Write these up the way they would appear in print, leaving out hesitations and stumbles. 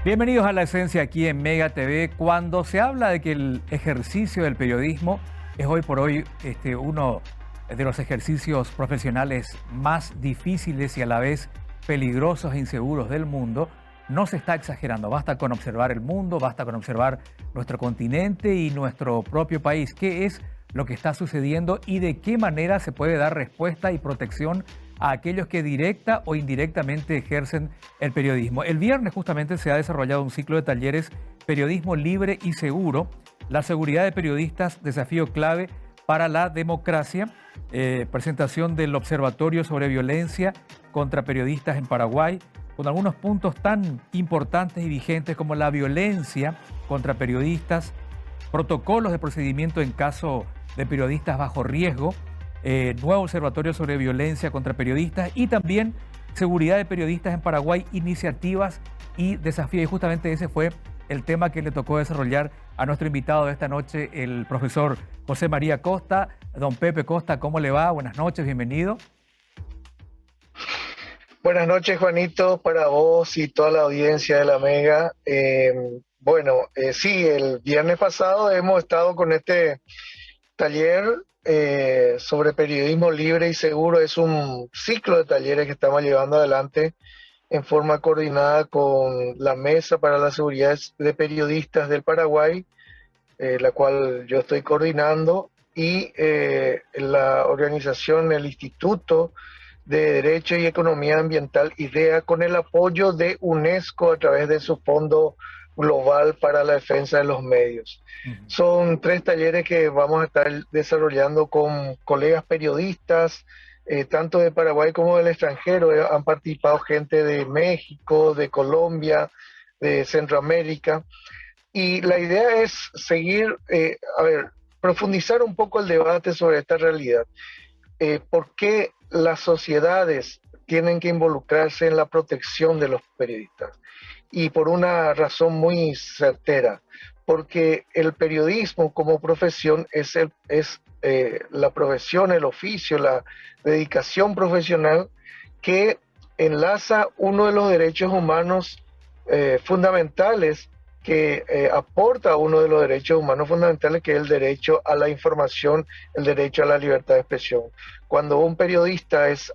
Bienvenidos a La Esencia aquí en Mega TV. Cuando se habla de que el ejercicio del periodismo es hoy por hoy uno de los ejercicios profesionales más difíciles y a la vez peligrosos e inseguros del mundo, no se está exagerando. Basta con observar el mundo, basta con observar nuestro continente y nuestro propio país. ¿Qué es lo que está sucediendo y de qué manera se puede dar respuesta y protección a aquellos que directa o indirectamente ejercen el periodismo? El viernes justamente se ha desarrollado un ciclo de talleres Periodismo Libre y Seguro, la seguridad de periodistas, desafío clave para la democracia, presentación del Observatorio sobre Violencia contra Periodistas en Paraguay, con algunos puntos tan importantes y vigentes como la violencia contra periodistas, protocolos de procedimiento en caso de periodistas bajo riesgo, nuevo observatorio sobre violencia contra periodistas y también seguridad de periodistas en Paraguay, iniciativas y desafíos. Y justamente ese fue el tema que le tocó desarrollar a nuestro invitado de esta noche, el profesor José María Costa. Don Pepe Costa, ¿cómo le va? Buenas noches, bienvenido. Buenas noches, Juanito, para vos y toda la audiencia de la Mega. Sí, el viernes pasado hemos estado con este taller sobre periodismo libre y seguro. Es un ciclo de talleres que estamos llevando adelante en forma coordinada con la Mesa para la Seguridad de Periodistas del Paraguay, la cual yo estoy coordinando, y la organización, el Instituto de Derecho y Economía Ambiental, IDEA, con el apoyo de UNESCO a través de su Fondo Global para la Defensa de los Medios. Son 3 talleres que vamos a estar desarrollando con colegas periodistas, tanto de Paraguay como del extranjero. Han participado gente de México, de Colombia, de Centroamérica. Y la idea es seguir, profundizar un poco el debate sobre esta realidad. ¿Por qué las sociedades tienen que involucrarse en la protección de los periodistas? Y por una razón muy certera, porque el periodismo como profesión es la profesión, el oficio, la dedicación profesional que enlaza uno de los derechos humanos fundamentales, que aporta uno de los derechos humanos fundamentales, que es el derecho a la información, el derecho a la libertad de expresión. Cuando un periodista es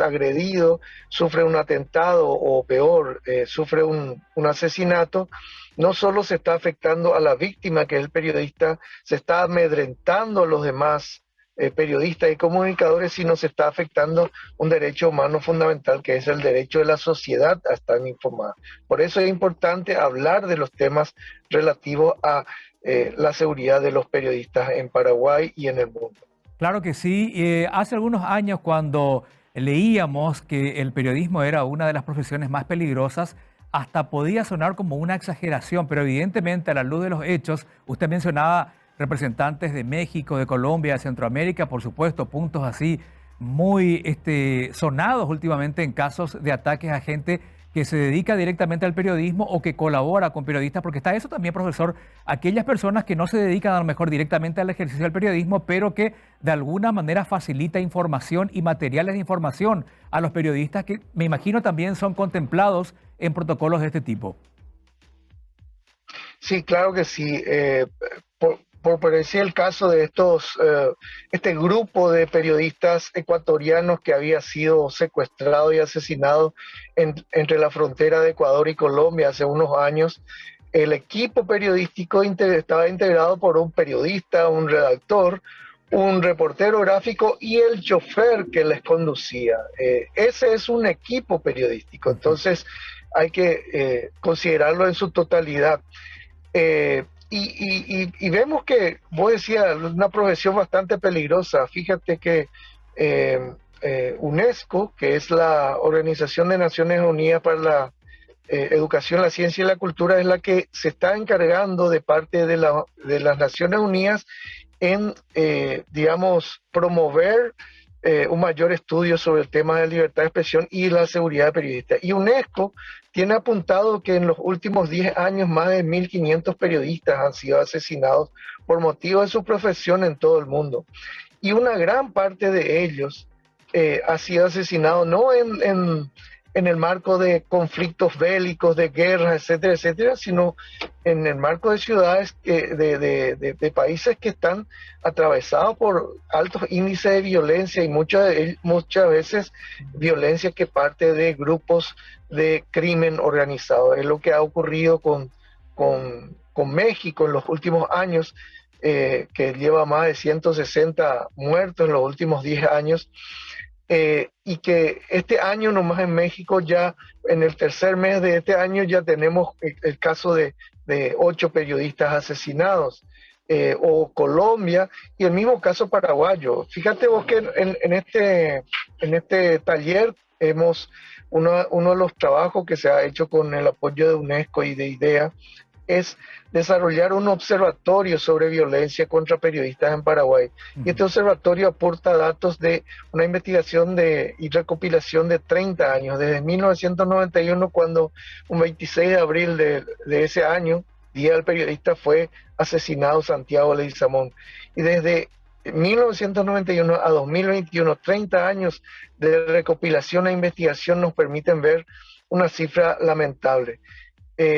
agredido, sufre un atentado o peor, sufre un asesinato, no solo se está afectando a la víctima, que es el periodista, se está amedrentando a los demás periodistas y comunicadores, sino se está afectando un derecho humano fundamental, que es el derecho de la sociedad a estar informada. Por eso es importante hablar de los temas relativos a la seguridad de los periodistas en Paraguay y en el mundo. Claro que sí. Hace algunos años, cuando leíamos que el periodismo era una de las profesiones más peligrosas, hasta podía sonar como una exageración, pero evidentemente a la luz de los hechos, usted mencionaba representantes de México, de Colombia, de Centroamérica, por supuesto, puntos así muy sonados últimamente en casos de ataques a gente que se dedica directamente al periodismo o que colabora con periodistas, porque está eso también, profesor, aquellas personas que no se dedican a lo mejor directamente al ejercicio del periodismo, pero que de alguna manera facilita información y materiales de información a los periodistas, que me imagino también son contemplados en protocolos de este tipo. Sí, claro que sí. Por decir el caso de este grupo de periodistas ecuatorianos que había sido secuestrado y asesinado entre la frontera de Ecuador y Colombia hace unos años. El equipo periodístico estaba integrado por un periodista, un redactor, un reportero gráfico y el chofer que les conducía. Ese es un equipo periodístico, entonces hay que considerarlo en su totalidad. Y vemos que, vos decías, una profesión bastante peligrosa. Fíjate que UNESCO, que es la Organización de Naciones Unidas para la Educación, la Ciencia y la Cultura, es la que se está encargando de parte de las Naciones Unidas en, promover un mayor estudio sobre el tema de libertad de expresión y la seguridad de periodistas. Y UNESCO tiene apuntado que en los últimos 10 años más de 1.500 periodistas han sido asesinados por motivo de su profesión en todo el mundo. Y una gran parte de ellos ha sido asesinado no en el marco de conflictos bélicos, de guerras, etcétera, etcétera, sino en el marco de ciudades, de países que están atravesados por altos índices de violencia y muchas veces violencia que parte de grupos de crimen organizado. Es lo que ha ocurrido con México en los últimos años, que lleva más de 160 muertos en los últimos 10 años. Y que este año nomás en México, ya en el tercer mes de este año, ya tenemos el caso de 8 periodistas asesinados, o Colombia, y el mismo caso paraguayo. Fíjate vos que en este taller uno de los trabajos que se ha hecho con el apoyo de UNESCO y de IDEA es desarrollar un observatorio sobre violencia contra periodistas en Paraguay. Y este observatorio aporta datos de una investigación y recopilación de 30 años, desde 1991, cuando un 26 de abril de ese año, Día del Periodista, fue asesinado Santiago Leguizamón. Y desde 1991 a 2021, 30 años de recopilación e investigación nos permiten ver una cifra lamentable.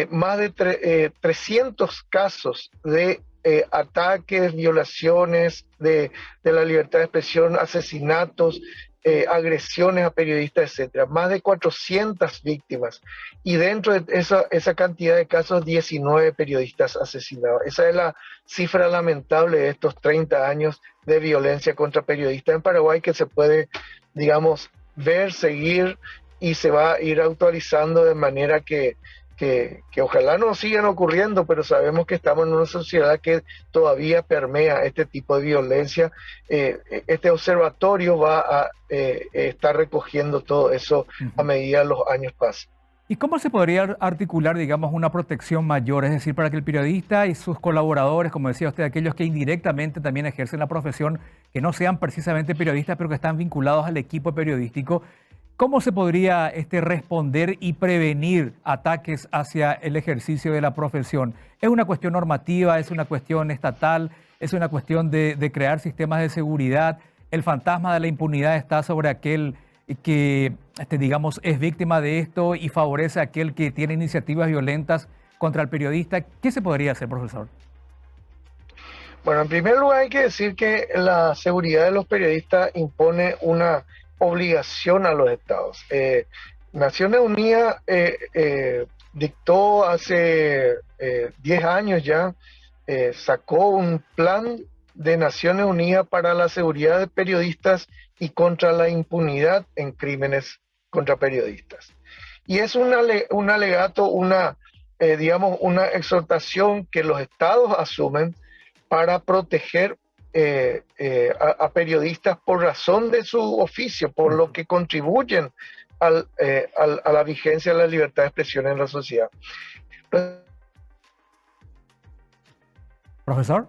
Más de 300 casos de ataques, violaciones de la libertad de expresión, asesinatos, agresiones a periodistas, etcétera. Más de 400 víctimas. Y dentro de esa cantidad de casos, 19 periodistas asesinados. Esa es la cifra lamentable de estos 30 años de violencia contra periodistas en Paraguay, que se puede, digamos, ver, seguir, y se va a ir actualizando de manera que ojalá no sigan ocurriendo, pero sabemos que estamos en una sociedad que todavía permea este tipo de violencia. Este observatorio va a estar recogiendo todo eso a medida que los años pasen. ¿Y cómo se podría articular, digamos, una protección mayor? Es decir, para que el periodista y sus colaboradores, como decía usted, aquellos que indirectamente también ejercen la profesión, que no sean precisamente periodistas, pero que están vinculados al equipo periodístico, ¿cómo se podría responder y prevenir ataques hacia el ejercicio de la profesión? ¿Es una cuestión normativa? ¿Es una cuestión estatal? ¿Es una cuestión de crear sistemas de seguridad? ¿El fantasma de la impunidad está sobre aquel que, digamos, es víctima de esto y favorece a aquel que tiene iniciativas violentas contra el periodista? ¿Qué se podría hacer, profesor? Bueno, en primer lugar hay que decir que la seguridad de los periodistas impone una obligación a los estados. Naciones Unidas dictó hace 10 años ya, sacó un plan de Naciones Unidas para la seguridad de periodistas y contra la impunidad en crímenes contra periodistas. Y es un alegato, digamos, una exhortación que los estados asumen para proteger a periodistas por razón de su oficio, por lo que contribuyen a la vigencia de la libertad de expresión en la sociedad. Profesor.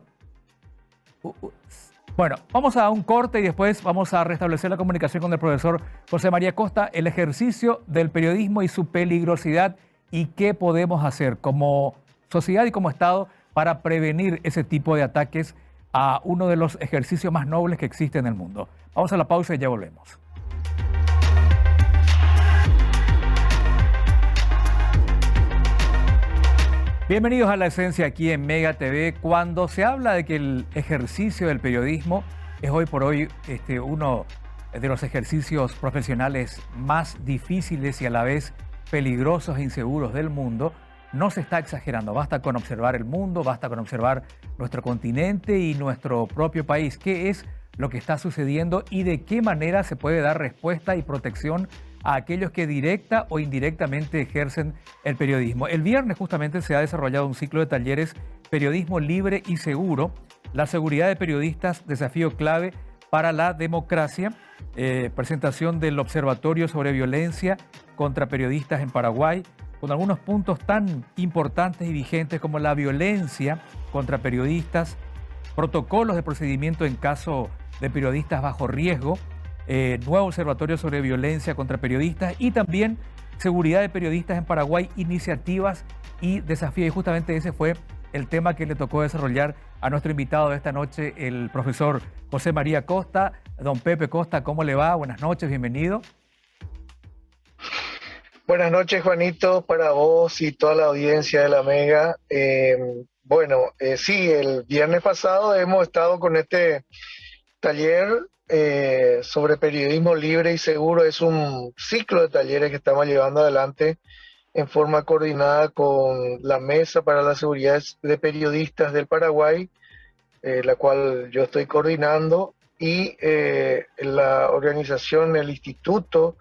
Bueno, vamos a un corte y después vamos a restablecer la comunicación con el profesor José María Costa, el ejercicio del periodismo y su peligrosidad y qué podemos hacer como sociedad y como Estado para prevenir ese tipo de ataques a uno de los ejercicios más nobles que existe en el mundo. Vamos a la pausa y ya volvemos. Bienvenidos a La Esencia aquí en Mega TV. Cuando se habla de que el ejercicio del periodismo es hoy por hoy uno de los ejercicios profesionales más difíciles y a la vez peligrosos e inseguros del mundo, no se está exagerando. Basta con observar el mundo, basta con observar nuestro continente y nuestro propio país. ¿Qué es lo que está sucediendo y de qué manera se puede dar respuesta y protección a aquellos que directa o indirectamente ejercen el periodismo? El viernes justamente se ha desarrollado un ciclo de talleres Periodismo Libre y Seguro, la seguridad de periodistas, desafío clave para la democracia, presentación del Observatorio sobre Violencia contra Periodistas en Paraguay, con algunos puntos tan importantes y vigentes como la violencia contra periodistas, protocolos de procedimiento en caso de periodistas bajo riesgo, nuevo observatorio sobre violencia contra periodistas y también seguridad de periodistas en Paraguay, iniciativas y desafíos. Y justamente ese fue el tema que le tocó desarrollar a nuestro invitado de esta noche, el profesor José María Costa. Don Pepe Costa, ¿cómo le va? Buenas noches, bienvenido. Buenas noches, Juanito, para vos y toda la audiencia de la Mega. Sí, el viernes pasado hemos estado con este taller sobre periodismo libre y seguro. Es un ciclo de talleres que estamos llevando adelante en forma coordinada con la Mesa para la Seguridad de Periodistas del Paraguay, la cual yo estoy coordinando, y la organización, el Instituto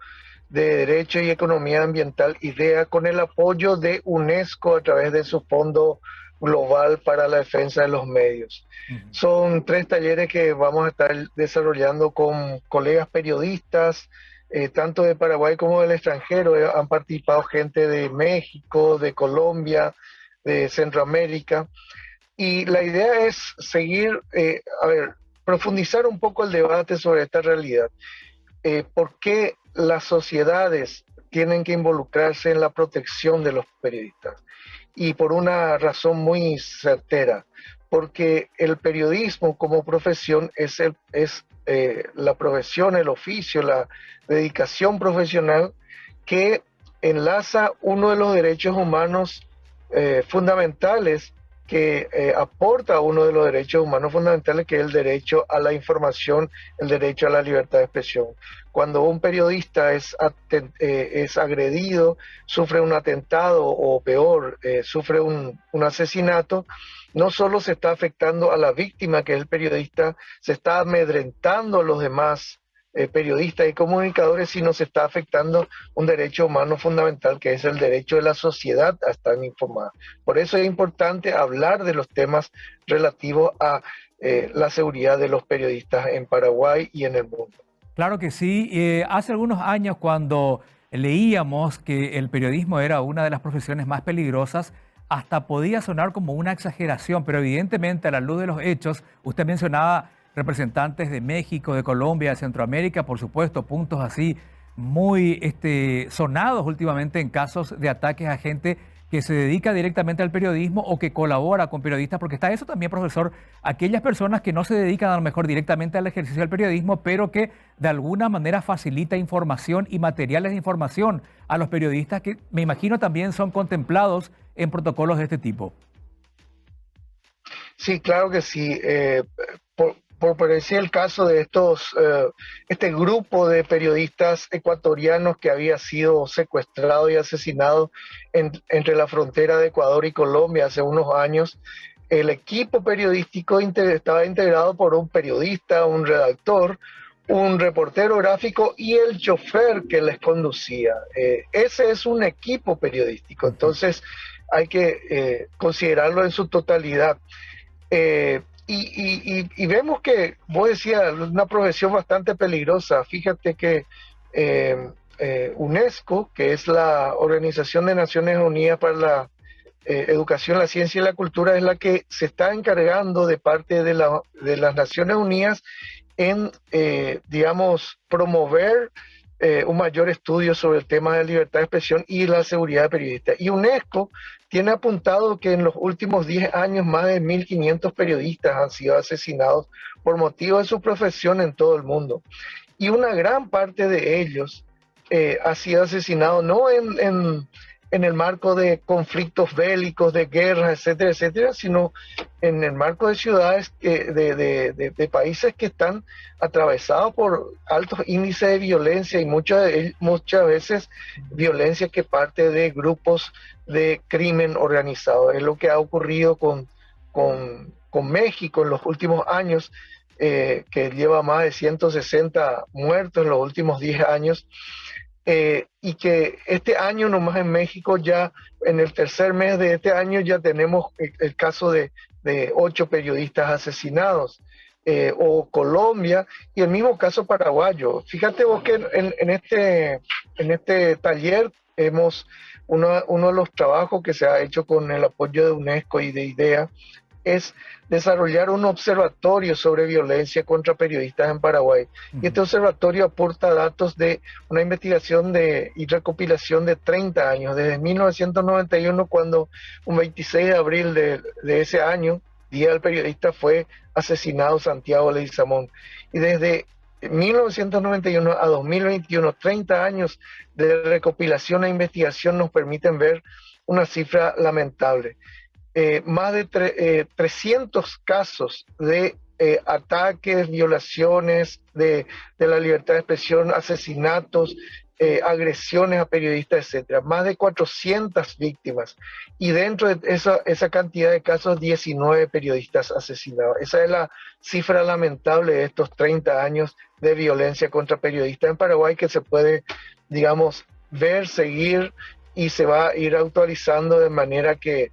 de Derecho y Economía Ambiental, IDEA, con el apoyo de UNESCO a través de su Fondo Global para la Defensa de los Medios. Ujú. Son 3 talleres que vamos a estar desarrollando con colegas periodistas, tanto de Paraguay como del extranjero. Han participado gente de México, de Colombia, de Centroamérica. Y la idea es seguir, profundizar un poco el debate sobre esta realidad. ¿Por qué las sociedades tienen que involucrarse en la protección de los periodistas? Y por una razón muy certera, porque el periodismo como profesión es la profesión, el oficio, la dedicación profesional que enlaza uno de los derechos humanos fundamentales, que aporta uno de los derechos humanos fundamentales, que es el derecho a la información, el derecho a la libertad de expresión. Cuando un periodista es agredido, sufre un atentado o peor, sufre un asesinato, no solo se está afectando a la víctima, que es el periodista, se está amedrentando a los demás periodistas y comunicadores, sino se está afectando un derecho humano fundamental, que es el derecho de la sociedad a estar informada. Por eso es importante hablar de los temas relativos a la seguridad de los periodistas en Paraguay y en el mundo. Claro que sí. Hace algunos años, cuando leíamos que el periodismo era una de las profesiones más peligrosas, hasta podía sonar como una exageración, pero evidentemente a la luz de los hechos, usted mencionaba representantes de México, de Colombia, de Centroamérica, por supuesto, puntos así muy sonados últimamente en casos de ataques a gente que se dedica directamente al periodismo o que colabora con periodistas, porque está eso también, profesor, aquellas personas que no se dedican a lo mejor directamente al ejercicio del periodismo, pero que de alguna manera facilita información y materiales de información a los periodistas, que me imagino también son contemplados en protocolos de este tipo. Sí, claro que sí. Por decir el caso de este grupo de periodistas ecuatorianos que había sido secuestrado y asesinado entre la frontera de Ecuador y Colombia hace unos años. El equipo periodístico estaba integrado por un periodista, un redactor, un reportero gráfico y el chofer que les conducía. Ese es un equipo periodístico, entonces hay que considerarlo en su totalidad. Y vemos que, vos decías, una profesión bastante peligrosa. Fíjate que UNESCO, que es la Organización de Naciones Unidas para la Educación, la Ciencia y la Cultura, es la que se está encargando de parte de las Naciones Unidas en, digamos, promover un mayor estudio sobre el tema de libertad de expresión y la seguridad de periodistas. Y UNESCO tiene apuntado que en los últimos 10 años más de 1.500 periodistas han sido asesinados por motivo de su profesión en todo el mundo. Y una gran parte de ellos ha sido asesinado no en el marco de conflictos bélicos, de guerras, etcétera, etcétera, sino en el marco de ciudades, de países que están atravesados por altos índices de violencia, y muchas veces violencia que parte de grupos de crimen organizado. Es lo que ha ocurrido con México en los últimos años, que lleva más de 160 muertos en los últimos 10 años. Y que este año nomás en México, ya en el tercer mes de este año, ya tenemos el caso de 8 periodistas asesinados, o Colombia, y el mismo caso paraguayo. Fíjate vos que en este taller uno de los trabajos que se ha hecho con el apoyo de UNESCO y de IDEA es desarrollar un observatorio sobre violencia contra periodistas en Paraguay. Y este observatorio aporta datos de una investigación y recopilación de 30 años, desde 1991, cuando un 26 de abril de ese año, Día del Periodista, fue asesinado Santiago Leguizamón. Y desde 1991 a 2021, 30 años de recopilación e investigación nos permiten ver una cifra lamentable. Más de 300 casos de ataques, violaciones de la libertad de expresión, asesinatos, agresiones a periodistas, etcétera. Más de 400 víctimas. Y dentro de esa cantidad de casos, 19 periodistas asesinados. Esa es la cifra lamentable de estos 30 años de violencia contra periodistas en Paraguay, que se puede, digamos, ver, seguir, y se va a ir actualizando de manera que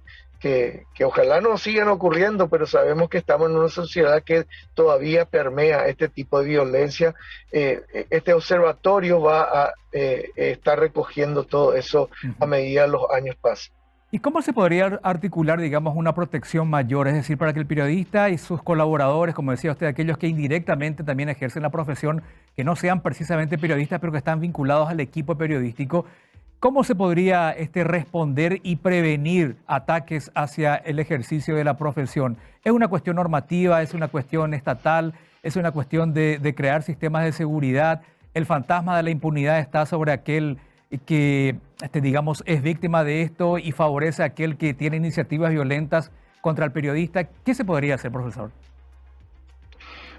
ojalá no sigan ocurriendo, pero sabemos que estamos en una sociedad que todavía permea este tipo de violencia. Este observatorio va a estar recogiendo todo eso a medida que los años pasen. ¿Y cómo se podría articular, digamos, una protección mayor? Es decir, para que el periodista y sus colaboradores, como decía usted, aquellos que indirectamente también ejercen la profesión, que no sean precisamente periodistas, pero que están vinculados al equipo periodístico, ¿cómo se podría responder y prevenir ataques hacia el ejercicio de la profesión? ¿Es una cuestión normativa? ¿Es una cuestión estatal? ¿Es una cuestión de crear sistemas de seguridad? ¿El fantasma de la impunidad está sobre aquel que, digamos, es víctima de esto y favorece a aquel que tiene iniciativas violentas contra el periodista? ¿Qué se podría hacer, profesor?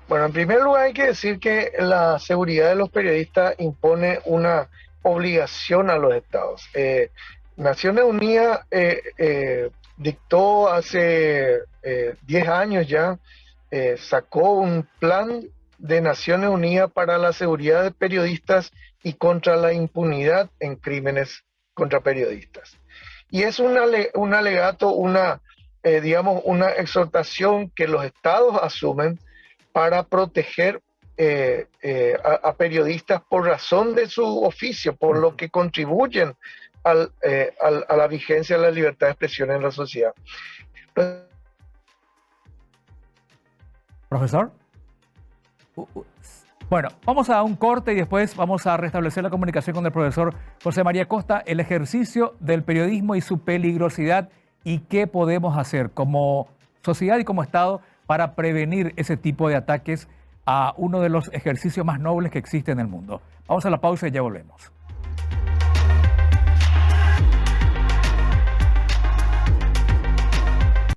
Bueno, en primer lugar hay que decir que la seguridad de los periodistas impone una obligación a los estados. Naciones Unidas dictó hace 10 años ya, sacó un plan de Naciones Unidas para la seguridad de periodistas y contra la impunidad en crímenes contra periodistas. Y es un alegato, digamos, una exhortación que los estados asumen para proteger a periodistas por razón de su oficio, por lo que contribuyen a la vigencia de la libertad de expresión en la sociedad. Profesor. Bueno, vamos a un corte y después vamos a restablecer la comunicación con el profesor José María Costa, el ejercicio del periodismo y su peligrosidad y qué podemos hacer como sociedad y como Estado para prevenir ese tipo de ataques a uno de los ejercicios más nobles que existe en el mundo. Vamos a la pausa y ya volvemos.